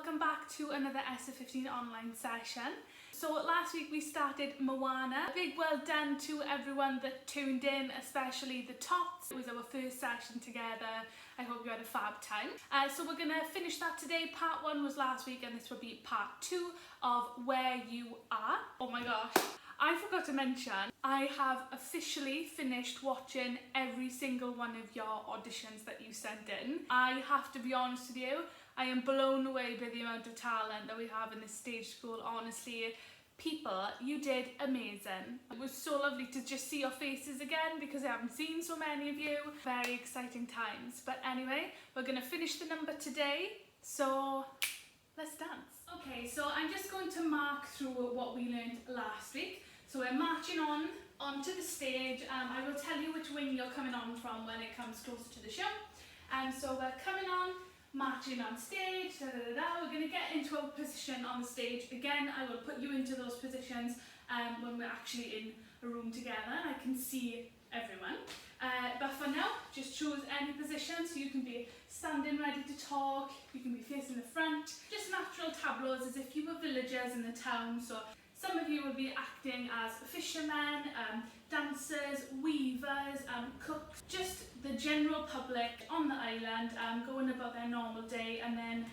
welcome back to another SO15 online session. So last week we started Moana. A big well done to everyone that tuned in, especially the Tots. It was our first session together. I hope you had a fab time. So we're going to finish that today. Part 1 was last week and this will be part 2 of Where You Are. Oh my gosh. I forgot to mention, I have officially finished watching every single one of your auditions that you sent in. I have to be honest with you, I am blown away by the amount of talent that we have in this stage school. Honestly, people, you did amazing. It was so lovely to just see your faces again because I haven't seen so many of you. Very exciting times. But anyway, we're going to finish the number today, so let's dance. Okay, so I'm just going to mark through what we learned last week. So we're marching onto the stage. I will tell you which wing you're coming on from when it comes closer to the show. So we're coming on, marching on stage, We're going to get into a position on the stage. Again, I will put you into those positions when we're actually in a room together and I can see everyone. But for now, just choose any position, so you can be standing ready to talk, you can be facing the front, just natural tableaus as if you were villagers in the town. So some of you will be acting as fishermen, dancers, weavers, cooks, just the general public on the island going about their normal day, and then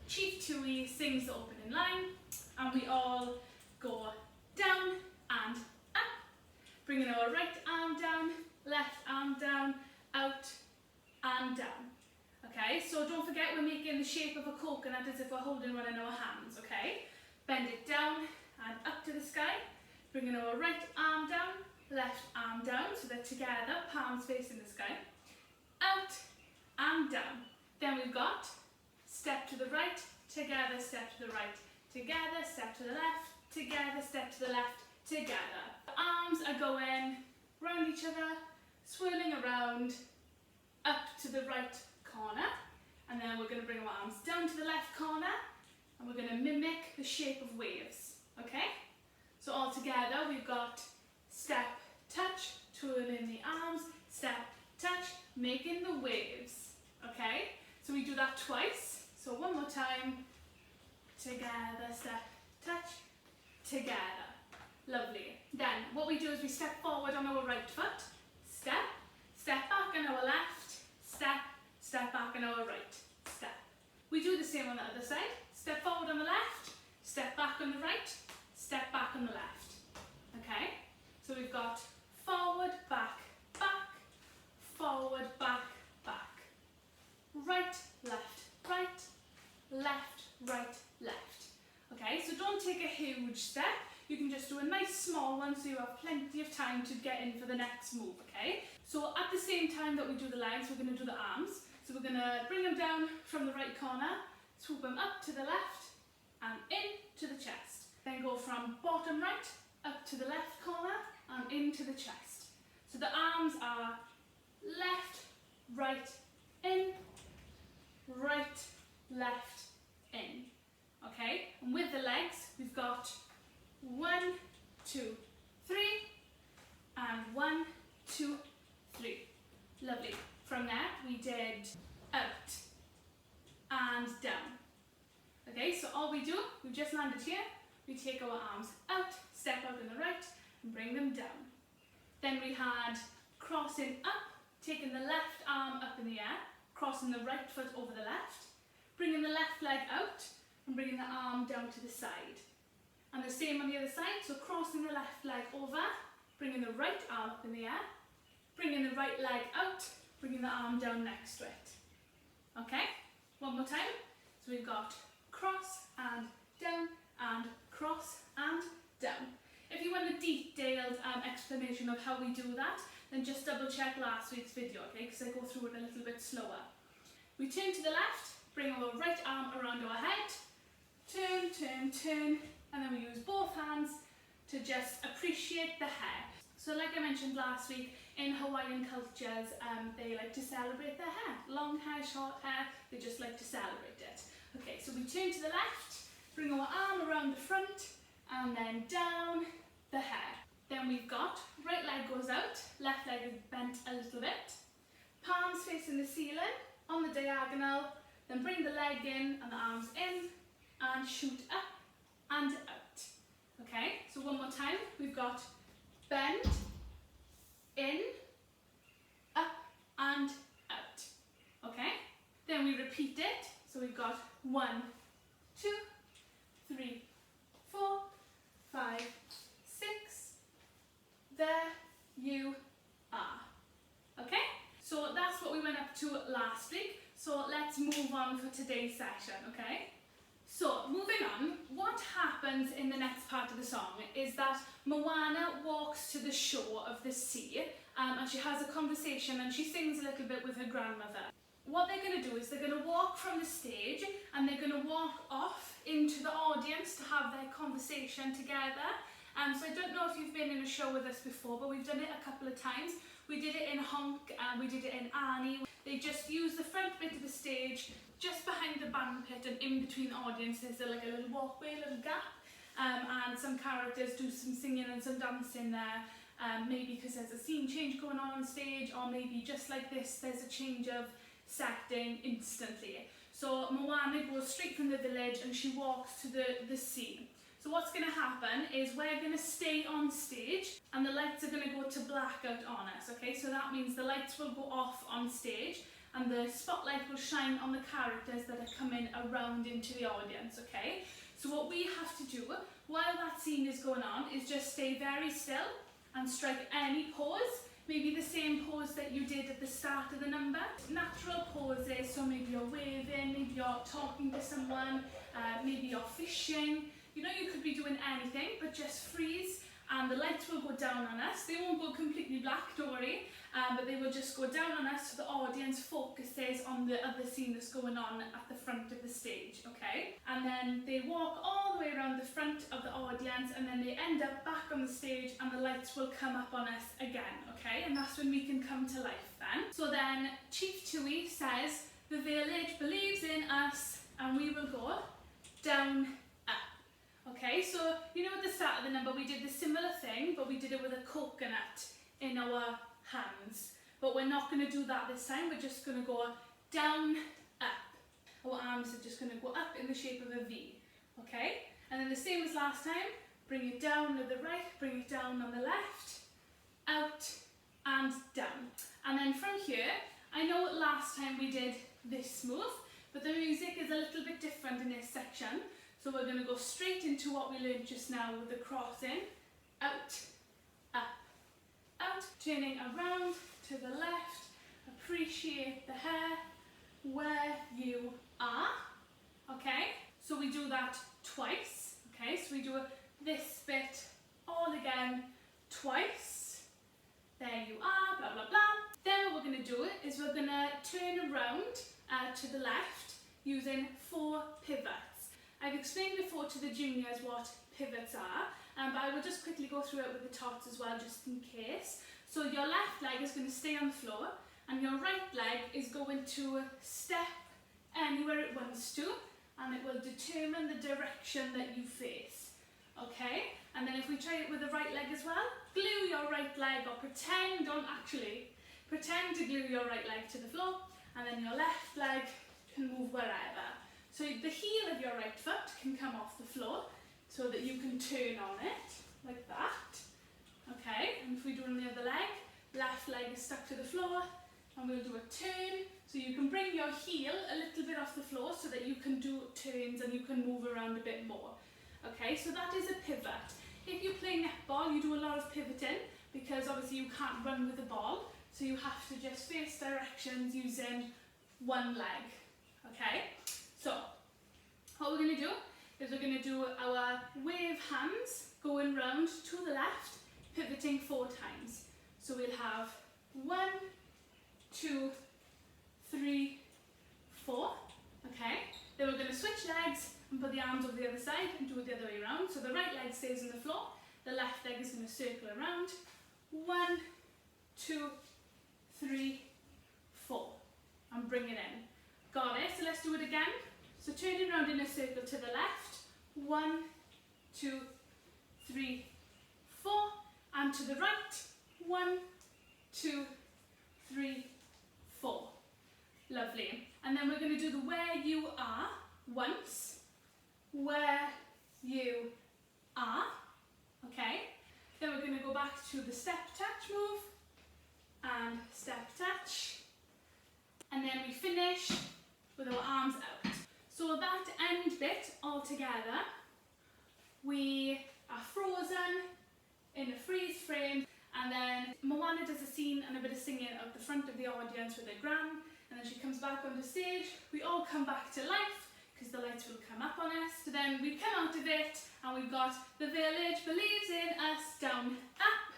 Chief Tui sings the opening line and we all go down and up, bringing our right arm down, left arm down, out and down. Okay, so don't forget we're making the shape of a coconut as if we're holding one in our hands, okay? Bend it down and up to the sky, bringing our right arm down, left arm down, so they're together, palms facing the sky, out and down. Then we've got step to the right, together, step to the right, together, step to the left, together, step to the left, together. The arms are going round each other, swirling around, up to the right corner, and then we're going to bring our arms down to the left corner, and we're going to mimic the shape of waves. Okay, so all together we've got step, touch, twirling the arms, step, touch, making the waves. Okay, so we do that twice. So one more time, together, step, touch, together. Lovely. Then what we do is we step forward on our right foot, step, step back on our left, step, step back on our right, step. We do the same on the other side. Step forward on the left, step back on the right, step back on the left. Okay, so we've got forward, back, back, forward, back, back, right, left, right, left, right, left. Okay, so don't take a huge step. You can just do a nice small one so you have plenty of time to get in for the next move, okay? So at the same time that we do the legs, we're going to do the arms. So we're going to bring them down from the right corner, swoop them up to the left and in to the chest. Then go from bottom right up to the left corner and into the chest. So the arms are left, right, in, right, left, in. Okay, and with the legs, we've got 1, 2, 3, and 1, 2, 3. Lovely. From there, we did out and down. Okay, so all we do, we've just landed here, we take our arms out, step out on the right, and bring them down. Then we had crossing up, taking the left arm up in the air, crossing the right foot over the left, bringing the left leg out, and bringing the arm down to the side. And the same on the other side, so crossing the left leg over, bringing the right arm up in the air, bringing the right leg out, bringing the arm down next to it. Okay, one more time. So we've got cross and down and cross and down. If you want a detailed explanation of how we do that, then just double check last week's video, okay, because I go through it a little bit slower. We turn to the left, bring our right arm around our head, turn, turn, turn, and then we use both hands to just appreciate the hair. So like I mentioned last week, in Hawaiian cultures, they like to celebrate their hair. Long hair, short hair, they just like to celebrate it. Okay, so we turn to the left, bring our arm around the front, and then down the hair. Then we've got right leg goes out, left leg is bent a little bit, palms facing the ceiling, on the diagonal, Then bring the leg in and the arms in and shoot up and out. Okay, so one more time. We've got bend, in, up and out. Okay, then we repeat it. So we've got 1, 2, 3, 4, 5, 6. There you are. Okay, so that's what we went up to last week. So let's move on for today's session, okay? So moving on, what happens in the next part of the song is that Moana walks to the shore of the sea and she has a conversation and she sings a little bit with her grandmother. What they're going to do is they're going to walk from the stage and they're going to walk off into the audience to have their conversation together. So I don't know if you've been in a show with us before, but we've done it a couple of times. We did it in Honk and we did it in Annie. They just use the front bit of the stage just behind the band pit and in between the audience. There's like a little walkway, a little gap, and some characters do some singing and some dancing there. Maybe because there's a scene change going on stage, or maybe just like this, there's a change of setting instantly. So Moana goes straight from the village and she walks to the sea. So what's going to happen is we're going to stay on stage and the lights are going to go to blackout on us, okay? So that means the lights will go off on stage and the spotlight will shine on the characters that are coming around into the audience, okay? So what we have to do while that scene is going on is just stay very still and strike any pose. Maybe the same pose that you did at the start of the number. Natural poses, so maybe you're waving, maybe you're talking to someone, maybe you're fishing. You know, you could be doing anything, but just freeze and the lights will go down on us. They won't go completely black, don't worry, but they will just go down on us so the audience focuses on the other scene that's going on at the front of the stage, okay? And then they walk all the way around the front of the audience and then they end up back on the stage and the lights will come up on us again, okay? And that's when we can come to life then. So then Chief Tui says, the village believes in us and we will go down. Okay, so you know at the start of the number we did the similar thing, but we did it with a coconut in our hands. But we're not going to do that this time, we're just going to go down, up. Our arms are just going to go up in the shape of a V. Okay, and then the same as last time, bring it down to the right, bring it down on the left, out and down. And then from here, I know last time we did this move, but the music is a little bit different in this section. So we're going to go straight into what we learned just now with the crossing. Out, up, out. Turning around to the left. Appreciate the hair where you are. Okay, so we do that twice. Okay, so we do this bit all again twice. There you are, blah, blah, blah. Then what we're going to do is we're going to turn around to the left using 4 pivots. I've explained before to the juniors what pivots are, but I will just quickly go through it with the tots as well, just in case. So your left leg is going to stay on the floor, and your right leg is going to step anywhere it wants to, and it will determine the direction that you face. Okay? And then if we try it with the right leg as well, glue your right leg, or pretend to glue your right leg to the floor, and then your left leg can move wherever. So the heel of your right foot can come off the floor so that you can turn on it, like that. Okay, and if we do it on the other leg, left leg is stuck to the floor, and we'll do a turn. So you can bring your heel a little bit off the floor so that you can do turns and you can move around a bit more. Okay, so that is a pivot. If you play netball, you do a lot of pivoting because obviously you can't run with the ball, so you have to just face directions using one leg. Okay? So, what we're going to do is we're going to do our wave hands going round to the left, pivoting 4 times. So we'll have 1, 2, 3, 4. Okay? Then we're going to switch legs and put the arms over the other side and do it the other way around. So the right leg stays on the floor, the left leg is going to circle around. 1, 2, 3, 4. And bring it in. Got it? So let's do it again. So turning around in a circle to the left, 1, 2, 3, 4, and to the right, 1, 2, 3, 4. Lovely. And then we're going to do the where you are once. Where you are. Okay. Then we're going to go back to the step touch move. And step touch. And then we finish with our arms out. So that end bit all together, we are frozen in a freeze frame, and then Moana does a scene and a bit of singing at the front of the audience with her gran, and then she comes back on the stage. We all come back to life because the lights will come up on us. So then we come out of it and we've got the village believes in us, down, up,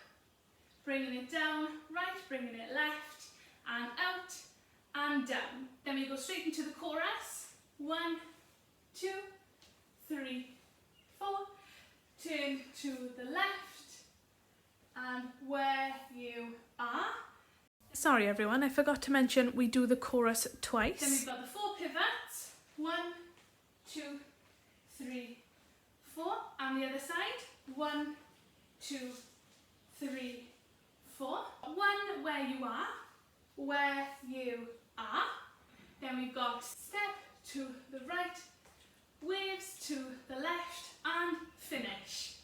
bringing it down, right, bringing it left, and out, and down. Then we go straight into the chorus. 1, 2, 3, 4. Turn to the left, and where you are. Sorry everyone, I forgot to mention we do the chorus twice. Then we've got the 4 pivots. 1, 2, 3, 4. And the other side. 1, 2, 3, 4. 1, where you are. Where you are. Then we've got step to the right, waves to the left, and finish.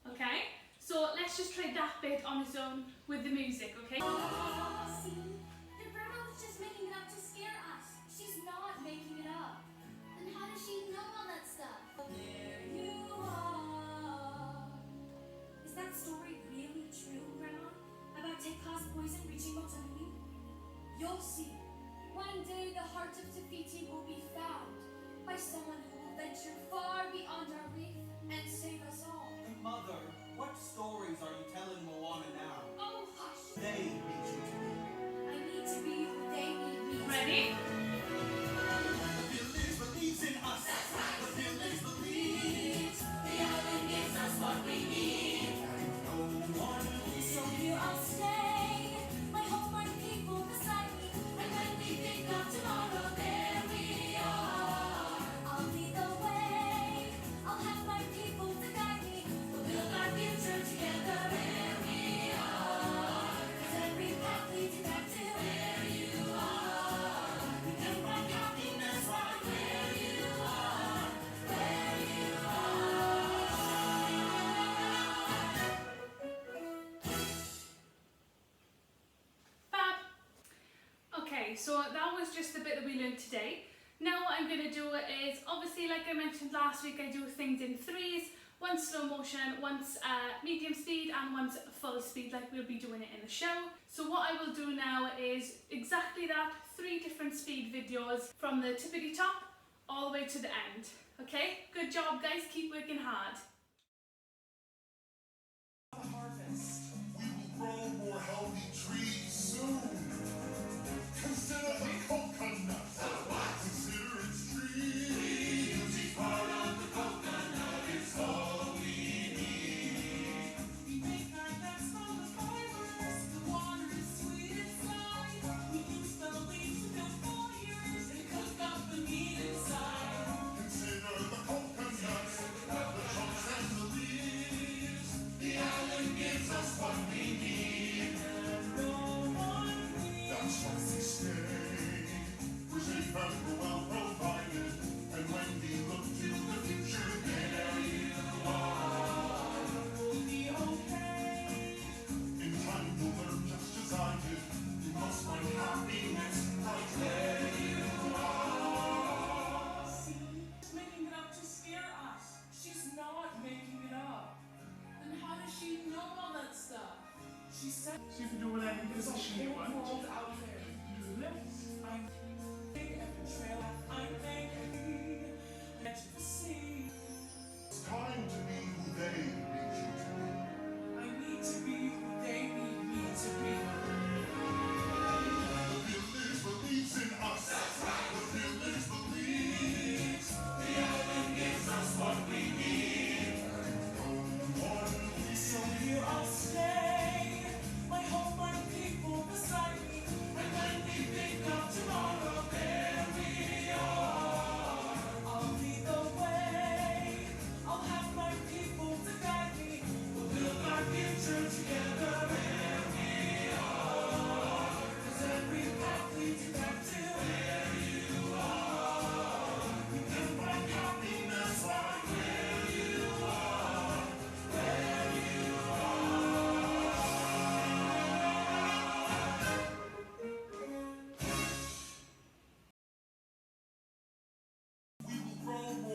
Okay? So let's just try that bit on its own with the music, okay? See, your grandma was just making it up to scare us. She's not making it up. Then how does she know all that stuff? There you are. Is that story really true, Grandma? About Tekka's poison reaching Motunui? You'll see. One day the heart of Te Fiti will be found by someone who will venture far beyond our reef and save us all. Mother, what stories are you telling Moana now? Oh, hush! They need you to be. I need to be who they need me to be. Ready? The village believes in us. That's right. The village believes. The island gives us what we need. And no one will. So here I'll stay. My home, my people beside me. And when we think of tomorrow, there we are. I'll lead the way. I'll have my people to guide me. We'll build our future together. Where we are. 'Cause every path leads you back to where you are. We can find happiness right where you are. Where you Fab. Okay, so that was just the bit that we learned today. Now what I'm going to do is, obviously like I mentioned last week, I do things in threes. Once slow motion, once medium speed, and once full speed, like we'll be doing it in the show. So what I will do now is exactly that, 3 different speed videos from the tippity top all the way to the end. Okay, good job guys, keep working hard. Harvest. We will grow more healthy trees soon. Consider the coconut. Consider its tree. Beauty part of the coconut is all we need. We make our nuts from the fibers. The water is sweet inside. We use the leaves to build fires and cook up the meat inside. Consider the coconut. The trunks and the leaves. The island gives us what we need. And no one needs. That's why we stay. We're safe and we're well provided. And when we look to the future, there you are. We'll be okay. In time you'll learn just as I did. You must find happiness right where you are. See, she's making it up to scare us. She's not making it up. Then how does she know all that stuff? She said She can do whatever it is there's a she whole wants. world out there. Do this. I'm at the trail. I'm thinking that you see. It's time to be who they need you to be. I need to be who they need me to be. The village believes in us. That's right. The village believes. The island gives us what we need. And no one will. So here I'll stay. My home, my people beside me.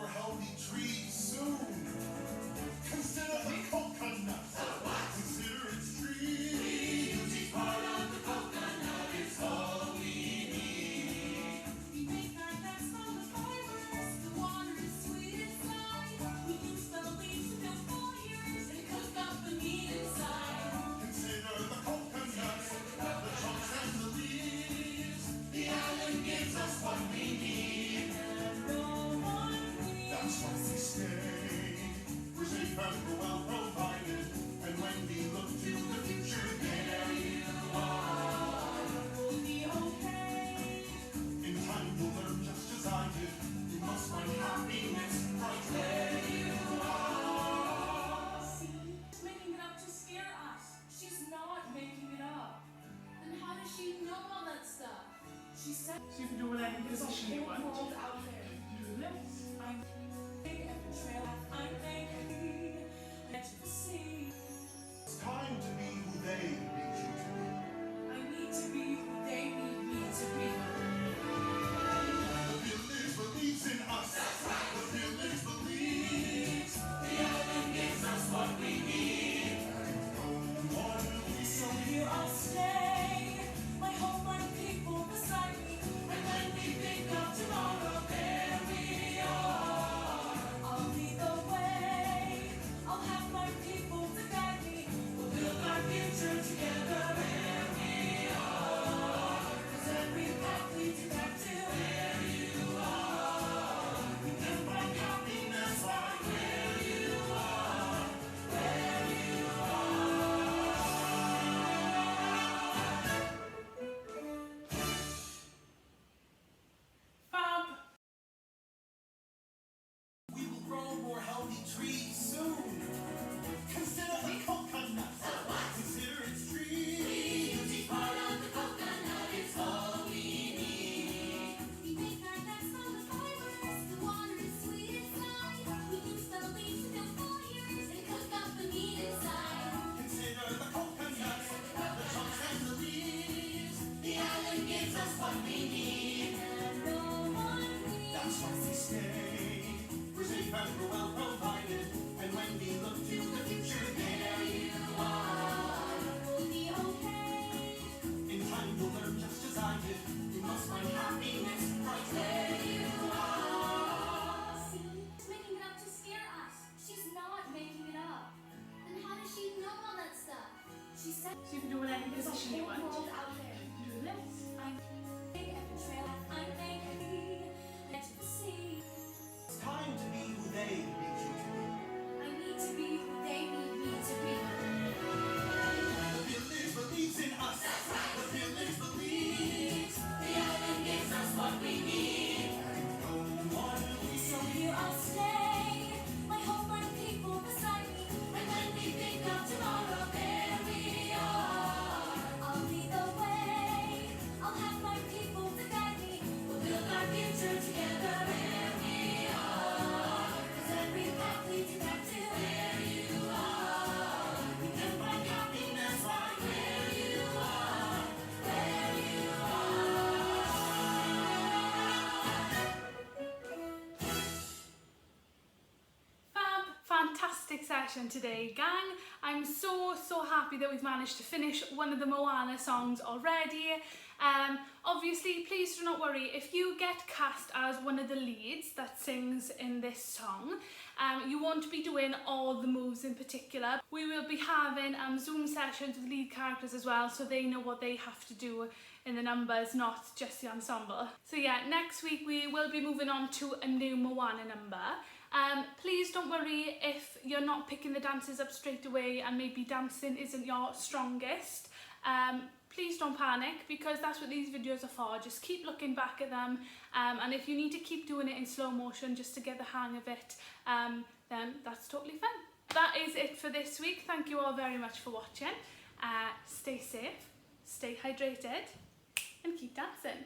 more healthy trees soon. Consider the coconut. Consider its tree. Beauty part of the coconut is all we need. We make our nets from the fibers. The water is sweet inside. We use the leaves to build fires and cook up the meat inside. Consider the coconut. The trunks and the leaves. The island gives us what we need. That's why we stay. We're safe and we're well provided. And when we look to the future, there you are. We'll be okay. In time you'll learn just as I did. You must find happiness right where you are. See, she's making it up to scare us. She's not making it up. Then how does she know all that stuff? She said So you can do whatever there's a position you whole want. world out there. I'm big at the trail. I'm big at the sea. It's time to be who they need you to be. I need to be who they need me to be. The village believes in us. The village believes. The island gives us what we need. No one leaves. So here I'll stay. My home, my people beside me. And when we think of tomorrow, there we are. I'll lead the way. I'll have my people to guide me. We'll build our future together where we are. 'Cause every path leads you back to Where you are. We can find happiness right where you are. Where you Fab. We will grow more healthy trees soon. Consider the coconut. Consider its tree. Beauty part of the coconut is all we need. We make our nets from the fibers. The water is sweet inside. We use the leaves to build fires and cook up the meat inside. Consider the coconut. The trunks and the leaves. The island gives us what we need. No one leaves. That's why we stay. We're safe and we're well provided. And when we look to the future, there you are. We'll be okay. In time you'll learn just as I did. You must find happiness right where you are. See, she's making it up to scare us. She's not making it up. Then how does she know all that stuff? She said So you can do whatever there's a position you whole want. world out there. Do this. I'm big at the trail. I'm big at the sea. It's time to be who they need you to be. I need to be who they need me to be. The village believes in us. The village believes. The island gives us what we need. No one leaves. So here I'll stay. My home, my people beside me. And when we think of tomorrow, there we are. I'll lead the way. I'll have my people to guide me. We'll build our future together where we are. 'Cause every path leads you back to Where you are. We can find happiness right where you are. Where you are. Fab, fantastic session today, gang. I'm so happy that we've managed to finish one of the Moana songs already. Obviously, please do not worry if you get cast as one of the leads that sings in this song. You won't be doing all the moves in particular. We will be having Zoom sessions with lead characters as well, so they know what they have to do in the numbers, not just the ensemble. So yeah, next week we will be moving on to a new Moana number. Please don't worry if you're not picking the dances up straight away and maybe dancing isn't your strongest. Please don't panic, because that's what these videos are for. Just keep looking back at them, and if you need to keep doing it in slow motion just to get the hang of it, then that's totally fine. That is it for this week. Thank you all very much for watching. Stay safe, stay hydrated, and keep dancing.